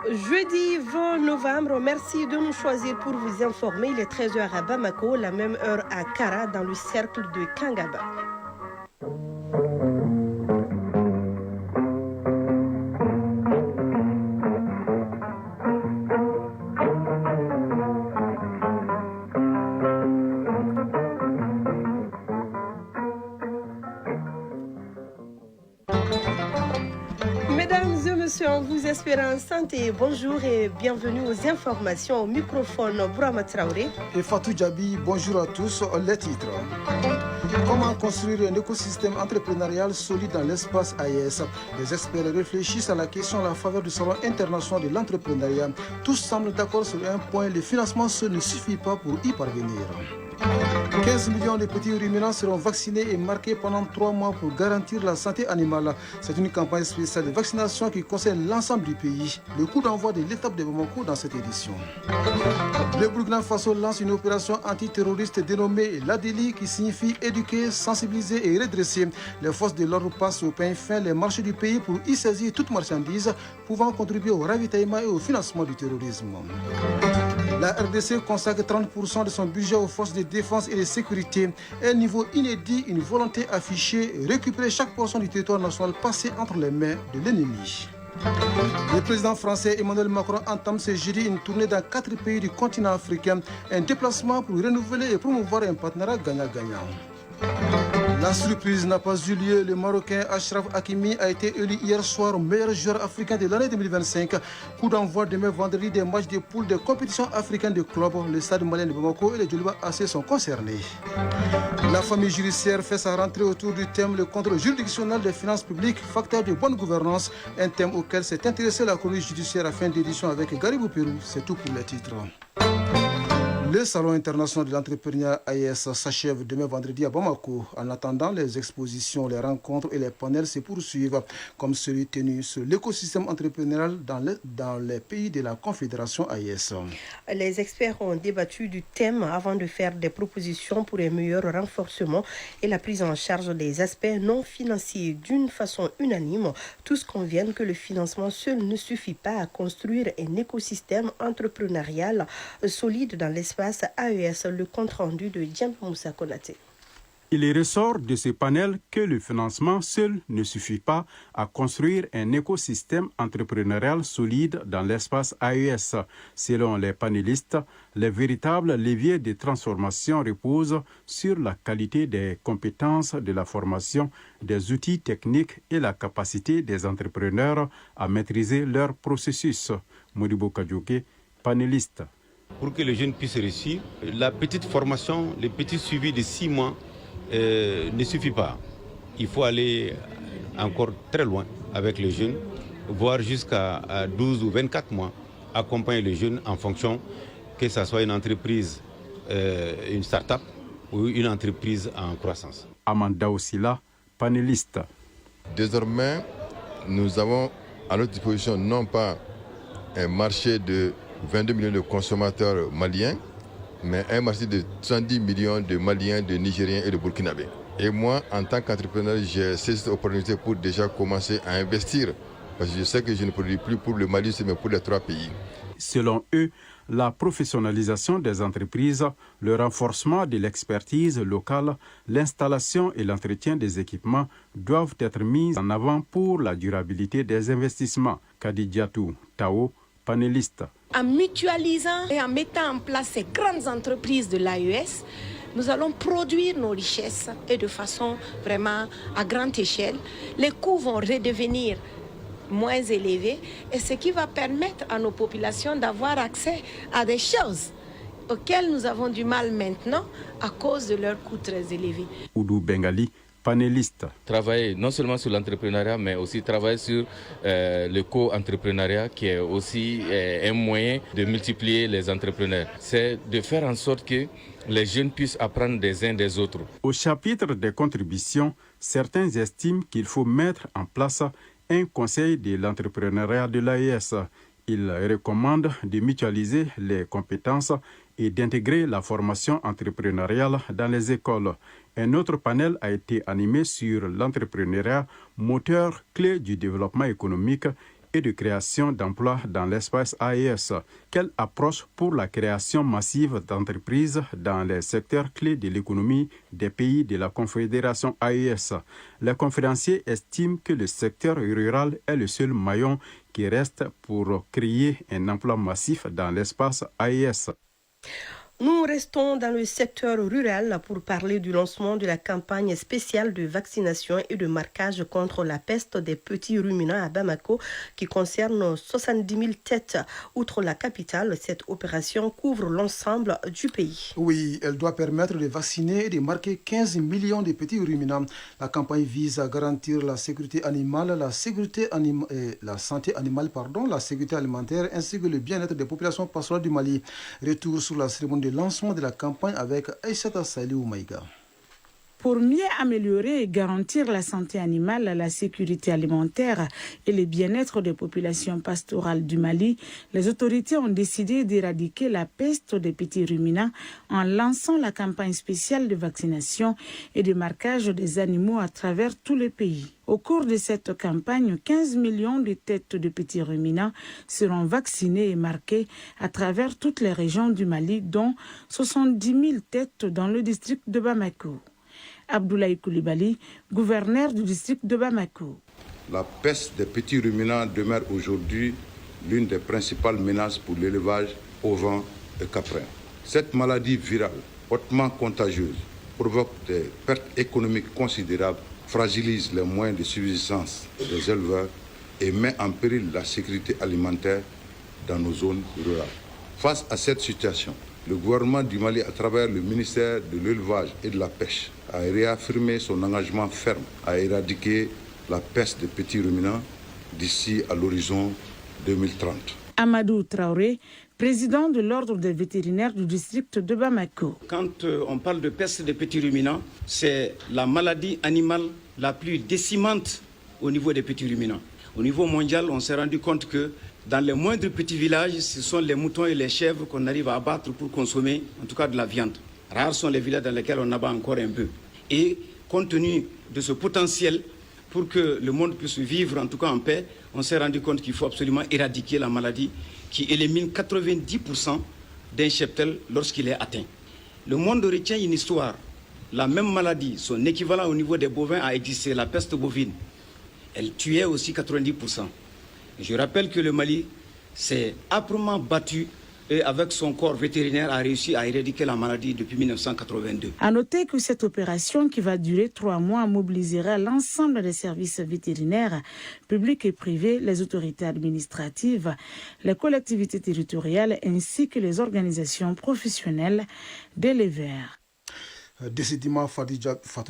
Jeudi 20 novembre, merci de nous choisir pour vous informer. Il est 13h à Bamako, la même heure à Kara, dans le cercle de Kangaba. En vous espérant santé, bonjour et bienvenue aux informations au microphone Bourama Traoré et Fatou Djabi. Bonjour à tous, les titres. Comment construire un écosystème entrepreneurial solide dans l'espace AES? Les experts réfléchissent à la question à la faveur du Salon international de l'entrepreneuriat. Tous semblent d'accord sur un point, le financement seul ne suffit pas pour y parvenir. 15 millions de petits ruminants seront vaccinés et marqués pendant 3 mois pour garantir la santé animale. C'est une campagne spéciale de vaccination qui concerne l'ensemble du pays. Le coup d'envoi de l'étape de Bamako dans cette édition. Le Burkina Faso lance une opération antiterroriste dénommée l'ADELI qui signifie éduquer, sensibiliser et redresser. Les forces de l'ordre passent au pain fin les marchés du pays pour y saisir toute marchandise pouvant contribuer au ravitaillement et au financement du terrorisme. La RDC consacre 30% de son budget aux forces de défense et de sécurité. Un niveau inédit, une volonté affichée, récupérer chaque portion du territoire national passé entre les mains de l'ennemi. Le président français Emmanuel Macron entame ce jeudi une tournée dans 4 pays du continent africain. Un déplacement pour renouveler et promouvoir un partenariat gagnant-gagnant. La surprise n'a pas eu lieu. Le Marocain Achraf Hakimi a été élu hier soir meilleur joueur africain de l'année 2025. Coup d'envoi demain vendredi des matchs de poule des compétitions africaines de clubs. Le stade malien de Bamako et le Djoliba AC sont concernés. La famille judiciaire fait sa rentrée autour du thème le contrôle juridictionnel des finances publiques, facteur de bonne gouvernance. Un thème auquel s'est intéressée la chronique judiciaire à fin d'édition avec Garibou Pérou. C'est tout pour les titres. Le Salon international de l'entrepreneuriat AES s'achève demain vendredi à Bamako. En attendant, les expositions, les rencontres et les panels se poursuivent, comme celui tenu sur l'écosystème entrepreneurial dans les pays de la Confédération AES. Les experts ont débattu du thème avant de faire des propositions pour un meilleur renforcement et la prise en charge des aspects non financiers. D'une façon unanime, tous conviennent que le financement seul ne suffit pas à construire un écosystème entrepreneurial solide dans l'espace AES, le compte-rendu de Djem Moussa Konaté. Il ressort de ce panel que le financement seul ne suffit pas à construire un écosystème entrepreneurial solide dans l'espace AES. Selon les panélistes, les véritables leviers de transformation reposent sur la qualité des compétences, de la formation, des outils techniques et la capacité des entrepreneurs à maîtriser leur processus. Modibo Kadjouké, panéliste. Pour que les jeunes puissent réussir, la petite formation, le petit suivi de 6 mois ne suffit pas. Il faut aller encore très loin avec les jeunes, voire jusqu'à 12 ou 24 mois, accompagner les jeunes en fonction que ce soit une entreprise, une start-up ou une entreprise en croissance. Amanda Ossila, panéliste. Désormais, nous avons à notre disposition non pas un marché de 22 millions de consommateurs maliens, mais un marché de 70 millions de Maliens, de Nigériens et de Burkinabés. Et moi, en tant qu'entrepreneur, j'ai saisi cette opportunité pour déjà commencer à investir, parce que je sais que je ne produis plus pour le Mali, mais pour les 3 pays. Selon eux, la professionnalisation des entreprises, le renforcement de l'expertise locale, l'installation et l'entretien des équipements doivent être mis en avant pour la durabilité des investissements. Kadidiatou Tao, panéliste. En mutualisant et en mettant en place ces grandes entreprises de l'AES, nous allons produire nos richesses et de façon vraiment à grande échelle. Les coûts vont redevenir moins élevés et ce qui va permettre à nos populations d'avoir accès à des choses auxquelles nous avons du mal maintenant à cause de leurs coûts très élevés. Oudou Bengali, panéliste. Travailler non seulement sur l'entrepreneuriat, mais aussi travailler sur le co-entrepreneuriat qui est aussi un moyen de multiplier les entrepreneurs. C'est de faire en sorte que les jeunes puissent apprendre des uns des autres. Au chapitre des contributions, certains estiment qu'il faut mettre en place un conseil de l'entrepreneuriat de l'AES. Ils recommandent de mutualiser les compétences et d'intégrer la formation entrepreneuriale dans les écoles. Un autre panel a été animé sur l'entrepreneuriat, moteur clé du développement économique et de création d'emplois dans l'espace AES. Quelle approche pour la création massive d'entreprises dans les secteurs clés de l'économie des pays de la Confédération AES? Les conférenciers estiment que le secteur rural est le seul maillon qui reste pour créer un emploi massif dans l'espace AES. Nous restons dans le secteur rural pour parler du lancement de la campagne spéciale de vaccination et de marquage contre la peste des petits ruminants à Bamako qui concerne 70 000 têtes. Outre la capitale, cette opération couvre l'ensemble du pays. Oui, elle doit permettre de vacciner et de marquer 15 millions de petits ruminants. La campagne vise à garantir la sécurité animale, la santé animale, la sécurité alimentaire ainsi que le bien-être des populations pastorales du Mali. Retour sur la cérémonie de lancement de la campagne avec Aïssata Salihou Maïga. Pour mieux améliorer et garantir la santé animale, la sécurité alimentaire et le bien-être des populations pastorales du Mali, les autorités ont décidé d'éradiquer la peste des petits ruminants en lançant la campagne spéciale de vaccination et de marquage des animaux à travers tout le pays. Au cours de cette campagne, 15 millions de têtes de petits ruminants seront vaccinées et marquées à travers toutes les régions du Mali, dont 70 000 têtes dans le district de Bamako. Abdoulaye Koulibaly, gouverneur du district de Bamako. La peste des petits ruminants demeure aujourd'hui l'une des principales menaces pour l'élevage ovin et caprin. Cette maladie virale, hautement contagieuse, provoque des pertes économiques considérables, fragilise les moyens de subsistance des éleveurs et met en péril la sécurité alimentaire dans nos zones rurales. Face à cette situation, le gouvernement du Mali, à travers le ministère de l'Élevage et de la Pêche, a réaffirmé son engagement ferme à éradiquer la peste des petits ruminants d'ici à l'horizon 2030. Amadou Traoré, président de l'ordre des vétérinaires du district de Bamako. Quand on parle de peste des petits ruminants, c'est la maladie animale la plus décimante au niveau des petits ruminants. Au niveau mondial, on s'est rendu compte que dans les moindres petits villages, ce sont les moutons et les chèvres qu'on arrive à abattre pour consommer, en tout cas de la viande. Rares sont les villages dans lesquels on abat encore un peu. Et compte tenu de ce potentiel, pour que le monde puisse vivre en tout cas en paix, on s'est rendu compte qu'il faut absolument éradiquer la maladie qui élimine 90% d'un cheptel lorsqu'il est atteint. Le monde retient une histoire. La même maladie, son équivalent au niveau des bovins a existé, la peste bovine. Elle tuait aussi 90%. Je rappelle que le Mali s'est âprement battu et avec son corps vétérinaire a réussi à éradiquer la maladie depuis 1982. À noter que cette opération qui va durer 3 mois mobilisera l'ensemble des services vétérinaires, publics et privés, les autorités administratives, les collectivités territoriales ainsi que les organisations professionnelles d'éleveurs. Décidément, Fatou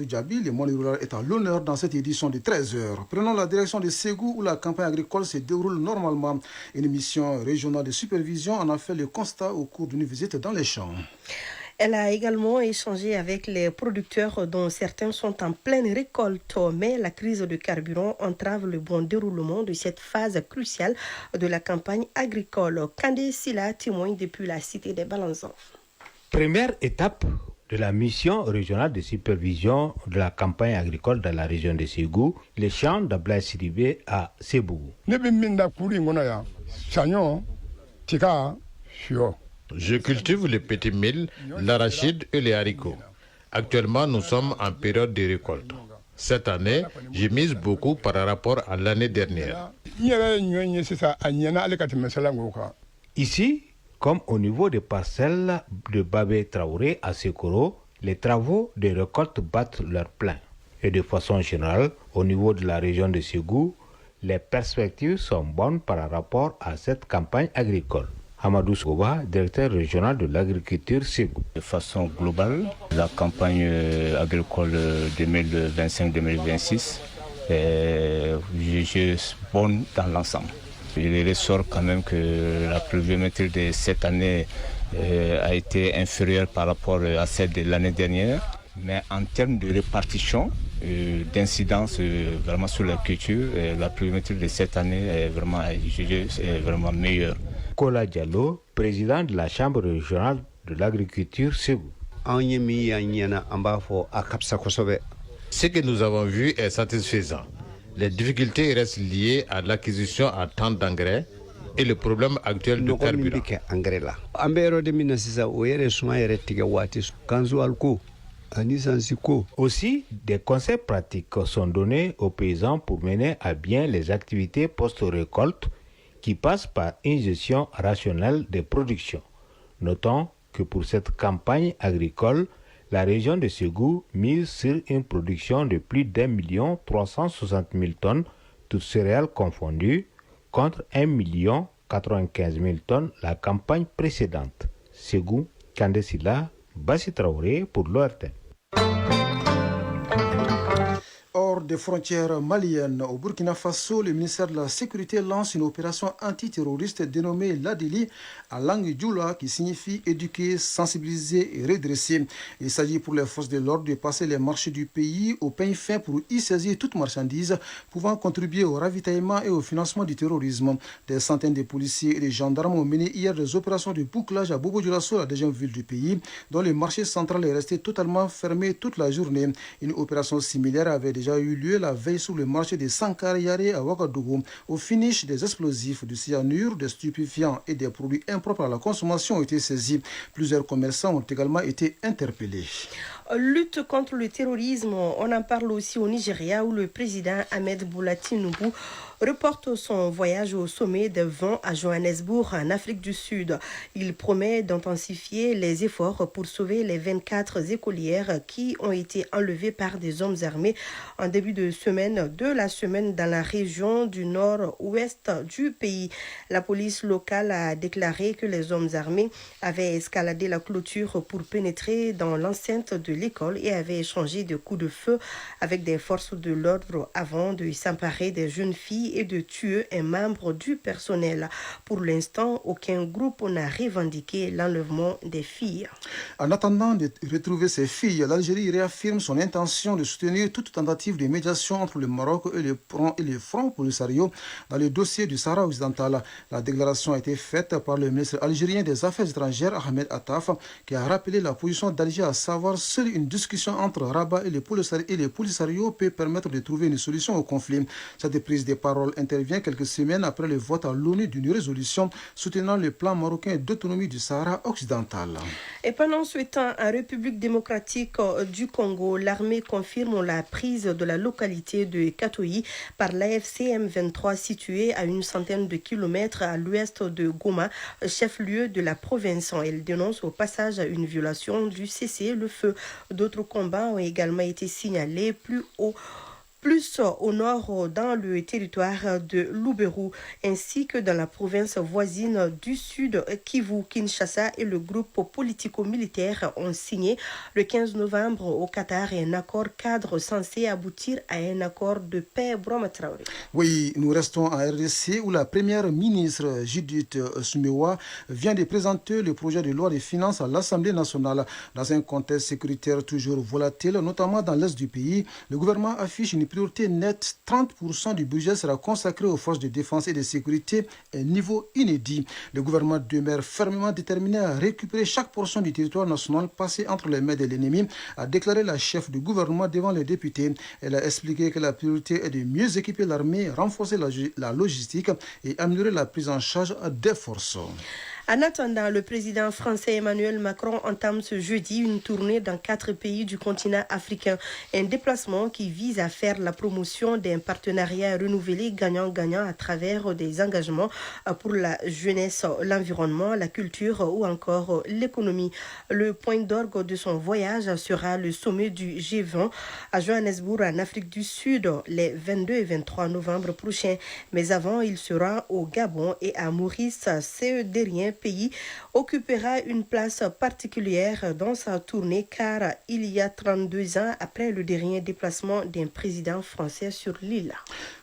Djabi, le monde rural est à l'honneur dans cette édition de 13h. Prenons la direction de Ségou où la campagne agricole se déroule normalement. Une mission régionale de supervision en a fait le constat au cours d'une visite dans les champs. Elle a également échangé avec les producteurs dont certains sont en pleine récolte, mais la crise de carburant entrave le bon déroulement de cette phase cruciale de la campagne agricole. Kandé Silla témoigne depuis la cité des Balanzans. Première étape de la mission régionale de supervision de la campagne agricole dans la région de Ségou, les champs d'Ablaye Sidibé à Sebougou. Je cultive les petits milles, l'arachide et les haricots. Actuellement, nous sommes en période de récolte. Cette année, j'ai mise beaucoup par rapport à l'année dernière. Ici, comme au niveau des parcelles de Babé Traoré à Sekoro, les travaux de récolte battent leur plein. Et de façon générale, au niveau de la région de Ségou, les perspectives sont bonnes par rapport à cette campagne agricole. Amadou Souba, directeur régional de l'agriculture Ségou. De façon globale, la campagne agricole 2025-2026 est bonne dans l'ensemble. Il ressort quand même que la pluviométrie de cette année a été inférieure par rapport à celle de l'année dernière. Mais en termes de répartition, d'incidence vraiment sur la culture, la pluviométrie de cette année est vraiment meilleure. Kola Diallo, président de la Chambre régionale de l'agriculture Ségou. Ce que nous avons vu est satisfaisant. Les difficultés restent liées à l'acquisition à temps d'engrais et le problème actuel de carburant. Aussi, des conseils pratiques sont donnés aux paysans pour mener à bien les activités post-récolte qui passent par une gestion rationnelle des productions. Notons que pour cette campagne agricole, la région de Ségou mise sur une production de plus d'1 360 000 tonnes, toutes céréales confondues, contre 1 95 000 tonnes la campagne précédente. Ségou, Kandesila, Bassi Traoré pour l'ORTM. Hors des frontières maliennes, au Burkina Faso, le ministère de la Sécurité lance une opération antiterroriste dénommée l'Adili à langue djoula qui signifie éduquer, sensibiliser et redresser. Il s'agit pour les forces de l'ordre de passer les marchés du pays au peigne fin pour y saisir toute marchandise pouvant contribuer au ravitaillement et au financement du terrorisme. Des centaines de policiers et de gendarmes ont mené hier des opérations de bouclage à Bobo-Dioulasso, la deuxième ville du pays, dont le marché central est resté totalement fermé toute la journée. Une opération similaire avait déjà eu lieu la veille sur le marché de Sankara-Yare à Ouagadougou. Au finish, des explosifs, du cyanure, des stupéfiants et des produits impropres à la consommation ont été saisis. Plusieurs commerçants ont également été interpellés. Lutte contre le terrorisme, on en parle aussi au Nigeria où le président Ahmed Boula Tinubu reporte son voyage au sommet de 20 à Johannesburg en Afrique du Sud. Il promet d'intensifier les efforts pour sauver les 24 écolières qui ont été enlevées par des hommes armés en début de la semaine dans la région du nord-ouest du pays. La police locale a déclaré que les hommes armés avaient escaladé la clôture pour pénétrer dans l'enceinte de l'école et avaient échangé des coups de feu avec des forces de l'ordre avant de s'emparer des jeunes filles et de tuer un membre du personnel. Pour l'instant, aucun groupe n'a revendiqué l'enlèvement des filles. En attendant de retrouver ces filles, l'Algérie réaffirme son intention de soutenir toute tentative de médiation entre le Maroc et le Front Polisario dans le dossier du Sahara occidental. La déclaration a été faite par le ministre algérien des Affaires étrangères, Ahmed Attaf, qui a rappelé la position d'Alger, à savoir seule une discussion entre Rabat et le Polisario peut permettre de trouver une solution au conflit. Cette prise de parole intervient quelques semaines après le vote à l'ONU d'une résolution soutenant le plan marocain d'autonomie du Sahara occidental. Et pendant ce temps, en République démocratique du Congo, l'armée confirme la prise de la localité de Katoyi par l'AFC M23 située à une centaine de kilomètres à l'ouest de Goma, chef-lieu de la province. Elle dénonce au passage une violation du cessez-le-feu. D'autres combats ont également été signalés plus au nord dans le territoire de Lubero ainsi que dans la province voisine du sud Kivu. Kinshasa et le groupe politico-militaire ont signé le 15 novembre au Qatar un accord cadre censé aboutir à un accord de paix. Brahma Traoré. Oui, nous restons en RDC où la première ministre Judith Sumewa vient de présenter le projet de loi des finances à l'Assemblée nationale. Dans un contexte sécuritaire toujours volatile, notamment dans l'est du pays, le gouvernement affiche une priorité nette. 30% du budget sera consacré aux forces de défense et de sécurité, un niveau inédit. Le gouvernement demeure fermement déterminé à récupérer chaque portion du territoire national passé entre les mains de l'ennemi, a déclaré la chef du gouvernement devant les députés. Elle a expliqué que la priorité est de mieux équiper l'armée, renforcer la logistique et améliorer la prise en charge des forces. En attendant, le président français Emmanuel Macron entame ce jeudi une tournée dans 4 pays du continent africain. Un déplacement qui vise à faire la promotion d'un partenariat renouvelé gagnant-gagnant à travers des engagements pour la jeunesse, l'environnement, la culture ou encore l'économie. Le point d'orgue de son voyage sera le sommet du G20 à Johannesburg en Afrique du Sud les 22 et 23 novembre prochains. Mais avant, il sera au Gabon et à Maurice. Ce dernier pays occupera une place particulière dans sa tournée car il y a 32 ans après le dernier déplacement d'un président français sur l'île.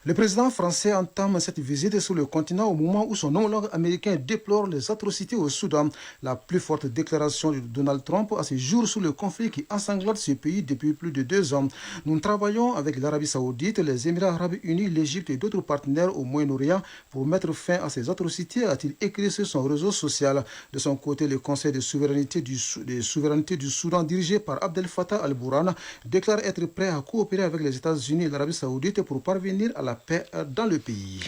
Le président français entame cette visite sur le continent au moment où son homologue américain déplore les atrocités au Soudan. La plus forte déclaration de Donald Trump à ce jour sur le conflit qui ensanglanté ce pays depuis plus de 2 ans. Nous travaillons avec l'Arabie Saoudite, les Émirats Arabes Unis, l'Égypte et d'autres partenaires au Moyen-Orient pour mettre fin à ces atrocités, a-t-il écrit sur son réseau social sociale. De son côté, le Conseil de souveraineté du Soudan, dirigé par Abdel Fattah al-Burhan, déclare être prêt à coopérer avec les États-Unis et l'Arabie saoudite pour parvenir à la paix dans le pays.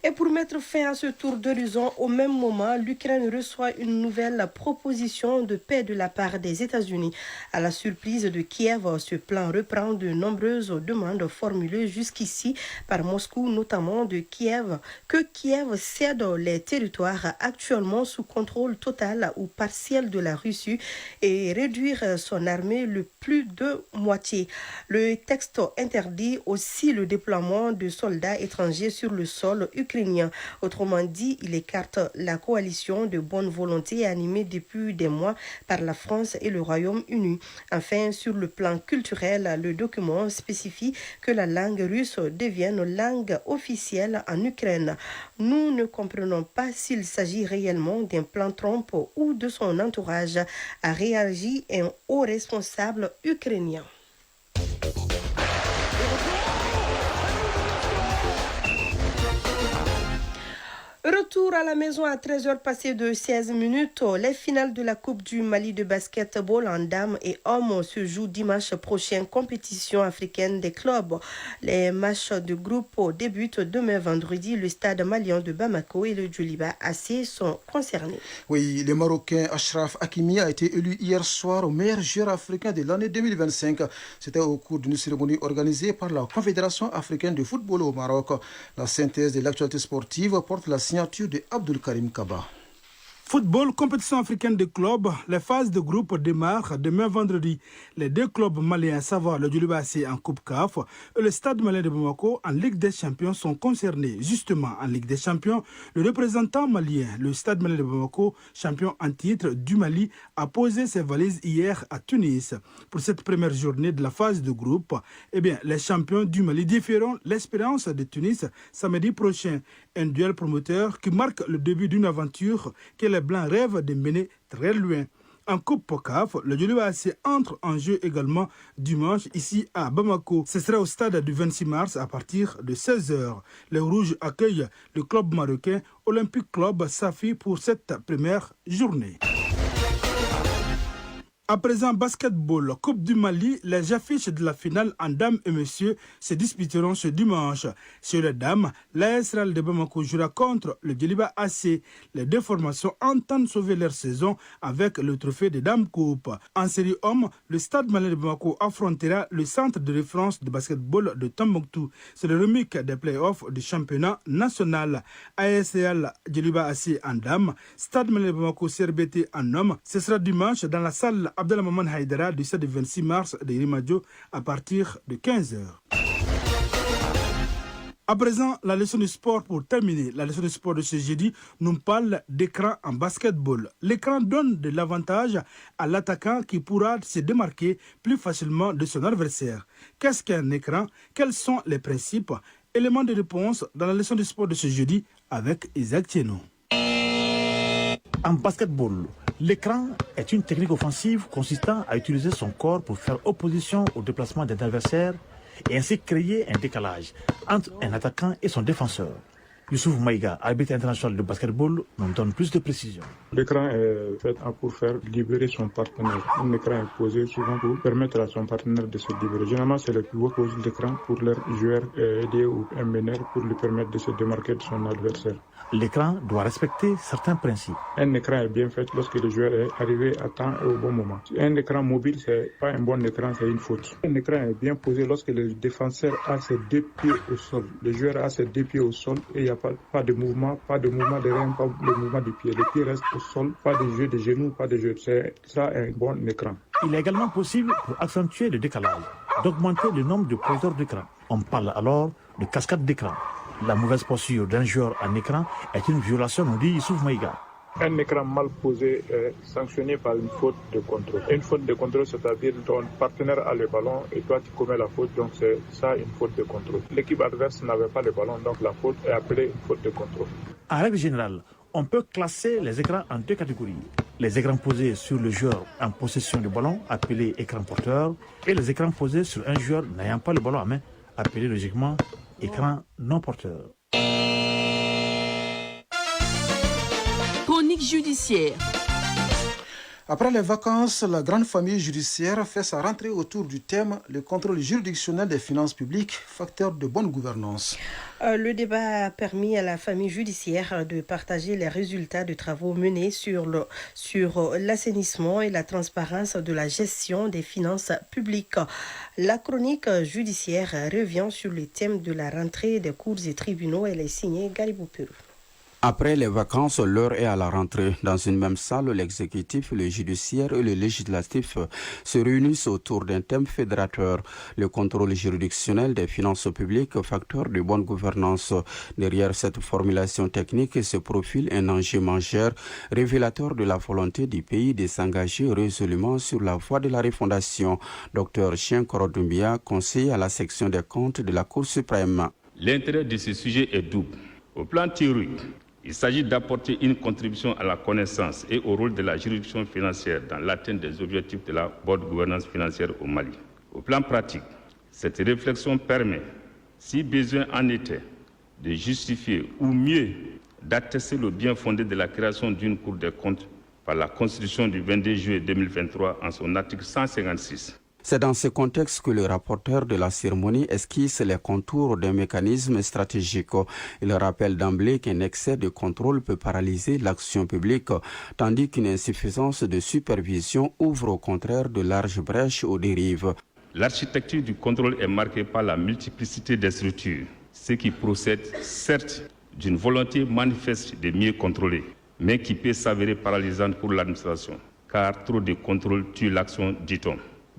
Et pour mettre fin à ce tour d'horizon, au même moment, l'Ukraine reçoit une nouvelle proposition de paix de la part des États-Unis. À la surprise de Kiev, ce plan reprend de nombreuses demandes formulées jusqu'ici par Moscou, notamment de Kiev, que Kiev cède les territoires actuellement sous contrôle total ou partiel de la Russie et réduire son armée le plus de moitié. Le texte interdit aussi le déploiement de soldats étrangers sur le sol ukrainien. Autrement dit, il écarte la coalition de bonne volonté animée depuis des mois par la France et le Royaume-Uni. Enfin, sur le plan culturel, le document spécifie que la langue russe devienne langue officielle en Ukraine. Nous ne comprenons pas s'il s'agit réellement d'un plan Trump ou de son entourage, a réagi un haut responsable ukrainien. Retour à la maison à 13h passées de 16 minutes. Les finales de la Coupe du Mali de basketball en dames et hommes se jouent dimanche prochain, compétition africaine des clubs. Les matchs de groupe débutent demain vendredi. Le stade malien de Bamako et le Djoliba AC sont concernés. Oui, le Marocain Achraf Hakimi a été élu hier soir au meilleur joueur africain de l'année 2025. C'était au cours d'une cérémonie organisée par la Confédération africaine de football au Maroc. La synthèse de l'actualité sportive porte la signature de Abdul Karim Kaba. Football, compétition africaine de clubs, les phases de groupe démarrent demain vendredi. Les deux clubs maliens, savoir le Djoliba AC en Coupe CAF et le Stade malien de Bamako en Ligue des Champions sont concernés. Justement, en Ligue des Champions, le représentant malien, le Stade malien de Bamako, champion en titre du Mali, a posé ses valises hier à Tunis. Pour cette première journée de la phase de groupe, les champions du Mali défieront l'Espérance de Tunis samedi prochain. Un duel promoteur qui marque le début d'une aventure que les Blancs rêvent de mener très loin. En Coupe CAF, le Djoliba AC entre en jeu également dimanche ici à Bamako. Ce sera au stade du 26 mars à partir de 16h. Les Rouges accueillent le club marocain Olympique Club Safi pour cette première journée. À présent, basketball, Coupe du Mali, les affiches de la finale en dames et messieurs se disputeront ce dimanche. Sur les dames, l'AS Real de Bamako jouera contre le Djoliba AC. Les deux formations entendent sauver leur saison avec le trophée de Dames Coupe. En série hommes, le Stade malien de Bamako affrontera le centre de référence de basketball de Tombouctou. C'est le remake des playoffs du championnat national. AS Real Djoliba AC en dames, Stade malien de Bamako CRBT en hommes. Ce sera dimanche dans la salle Abdelmaman Haïdara du stade 26 mars de Rimadio à partir de 15h. À présent, la leçon de sport pour terminer. La leçon de sport de ce jeudi nous parle d'écran en basketball. L'écran donne de l'avantage à l'attaquant qui pourra se démarquer plus facilement de son adversaire. Qu'est-ce qu'un écran? Quels sont les principes? Éléments de réponse dans la leçon de sport de ce jeudi avec Isaac Thieno. En basketball, l'écran est une technique offensive consistant à utiliser son corps pour faire opposition au déplacement d'un adversaire et ainsi créer un décalage entre un attaquant et son défenseur. Youssouf Maïga, arbitre international de basketball, nous donne plus de précisions. L'écran est fait pour faire libérer son partenaire. Un écran est posé souvent pour permettre à son partenaire de se libérer. Généralement, c'est le pivot qui pose l'écran pour leur joueur aider ou un meneur pour lui permettre de se démarquer de son adversaire. L'écran doit respecter certains principes. Un écran est bien fait lorsque le joueur est arrivé à temps et au bon moment. Un écran mobile, c'est pas un bon écran, c'est une faute. Un écran est bien posé lorsque le défenseur a ses deux pieds au sol. Le joueur a ses deux pieds au sol et il n'y a pas de mouvement de rein, pas de mouvement du pied. Le pied reste au sol, pas de jeu de genoux, pas de jeu. C'est ça un bon écran. Il est également possible, pour accentuer le décalage, d'augmenter le nombre de poseurs d'écran. On parle alors de cascade d'écran. La mauvaise posture d'un joueur en écran est une violation, nous dit Youssouf Maïga. Un écran mal posé est sanctionné par une faute de contrôle. Une faute de contrôle, c'est-à-dire ton partenaire a le ballon et toi tu commets la faute, donc c'est ça une faute de contrôle. L'équipe adverse n'avait pas le ballon, donc la faute est appelée une faute de contrôle. En règle générale, on peut classer les écrans en deux catégories. Les écrans posés sur le joueur en possession du ballon, appelés écran porteur, et les écrans posés sur un joueur n'ayant pas le ballon à main, appelés logiquement écran non porteur. Chronique judiciaire. Après les vacances, la grande famille judiciaire fait sa rentrée autour du thème « Le contrôle juridictionnel des finances publiques, facteur de bonne gouvernance ». Le débat a permis à la famille judiciaire de partager les résultats de travaux menés sur l'assainissement et la transparence de la gestion des finances publiques. La chronique judiciaire revient sur le thème de la rentrée des cours et tribunaux. Elle est signée Garibou Pérou. Après les vacances, l'heure est à la rentrée. Dans une même salle, l'exécutif, le judiciaire et le législatif se réunissent autour d'un thème fédérateur, le contrôle juridictionnel des finances publiques, facteur de bonne gouvernance. Derrière cette formulation technique se profile un enjeu majeur, révélateur de la volonté du pays de s'engager résolument sur la voie de la refondation. Dr Chien Korodumbia, conseiller à la section des comptes de la Cour suprême. L'intérêt de ce sujet est double. Au plan théorique, il s'agit d'apporter une contribution à la connaissance et au rôle de la juridiction financière dans l'atteinte des objectifs de la bonne gouvernance financière au Mali. Au plan pratique, cette réflexion permet, si besoin en était, de justifier ou mieux d'attester le bien fondé de la création d'une Cour des comptes par la Constitution du 22 juillet 2023 en son article 156. C'est dans ce contexte que le rapporteur de la cérémonie esquisse les contours d'un mécanisme stratégique. Il rappelle d'emblée qu'un excès de contrôle peut paralyser l'action publique, tandis qu'une insuffisance de supervision ouvre au contraire de larges brèches aux dérives. L'architecture du contrôle est marquée par la multiplicité des structures, ce qui procède certes d'une volonté manifeste de mieux contrôler, mais qui peut s'avérer paralysante pour l'administration, car trop de contrôle tue l'action, dit-on.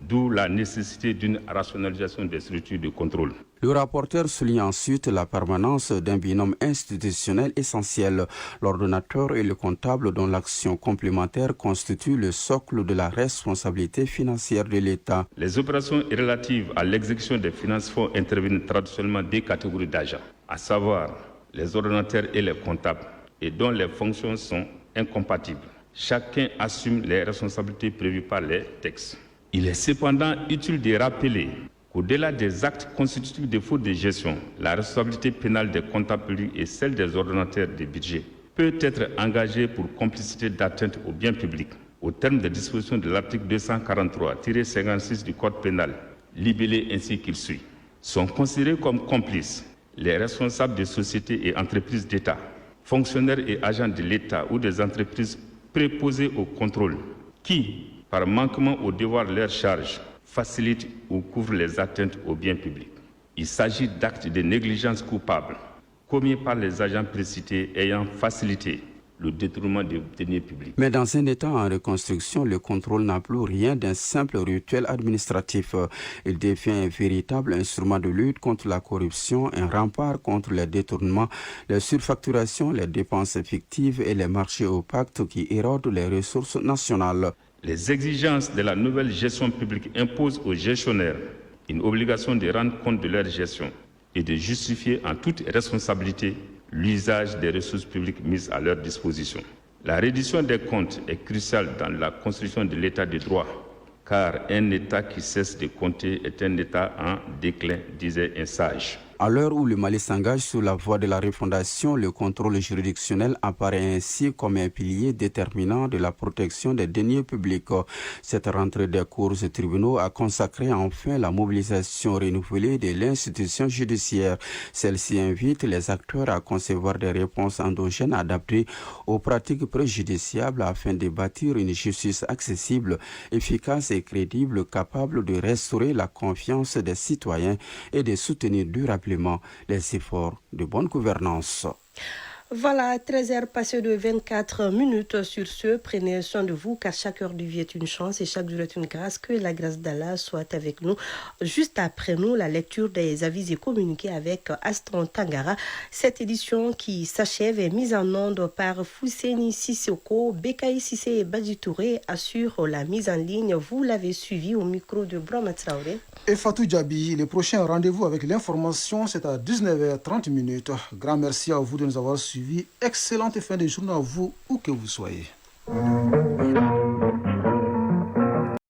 D'où la nécessité d'une rationalisation des structures de contrôle. Le rapporteur souligne ensuite la permanence d'un binôme institutionnel essentiel, l'ordonnateur et le comptable dont l'action complémentaire constitue le socle de la responsabilité financière de l'État. Les opérations relatives à l'exécution des finances fonds interviennent traditionnellement deux catégories d'agents, à savoir les ordonnateurs et les comptables, et dont les fonctions sont incompatibles. Chacun assume les responsabilités prévues par les textes. Il est cependant utile de rappeler qu'au-delà des actes constitutifs de faute de gestion, la responsabilité pénale des comptables publics et celle des ordonnateurs des budgets peut être engagée pour complicité d'atteinte au bien public. Au terme des dispositions de l'article 243-56 du Code pénal, libellé ainsi qu'il suit, sont considérés comme complices les responsables de sociétés et entreprises d'État, fonctionnaires et agents de l'État ou des entreprises préposées au contrôle, qui, par manquement au devoir de leur charge, facilite ou couvre les atteintes au bien public. Il s'agit d'actes de négligence coupable commis par les agents précités ayant facilité le détournement des deniers publics. Mais dans un État en reconstruction, le contrôle n'a plus rien d'un simple rituel administratif. Il devient un véritable instrument de lutte contre la corruption, un rempart contre les détournements, les surfacturations, les dépenses fictives et les marchés opaques qui érodent les ressources nationales. Les exigences de la nouvelle gestion publique imposent aux gestionnaires une obligation de rendre compte de leur gestion et de justifier en toute responsabilité l'usage des ressources publiques mises à leur disposition. La reddition des comptes est cruciale dans la construction de l'état de droit, car un État qui cesse de compter est un État en déclin, disait un sage. À l'heure où le Mali s'engage sur la voie de la refondation, le contrôle juridictionnel apparaît ainsi comme un pilier déterminant de la protection des deniers publics. Cette rentrée des cours et tribunaux a consacré enfin la mobilisation renouvelée de l'institution judiciaire. Celle-ci invite les acteurs à concevoir des réponses endogènes adaptées aux pratiques préjudiciables afin de bâtir une justice accessible, efficace et crédible, capable de restaurer la confiance des citoyens et de soutenir durablement les efforts de bonne gouvernance. Voilà, 13h passées de 24 minutes. Sur ce, prenez soin de vous, car chaque heure de vie est une chance et chaque jour est une grâce. Que la grâce d'Allah soit avec nous. Juste après nous, la lecture des avis et communiqués avec Aston Tangara. Cette édition qui s'achève est mise en onde par Fousseni Sissoko, Bekaï Sissé et Badji Touré assurent la mise en ligne. Vous l'avez suivi au micro de Brahma Traoré. Et Fatou Djabi, le prochain rendez-vous avec l'information, c'est à 19h30. Grand merci à vous de nous avoir suivis. Excellente fin de journée à vous, où que vous soyez.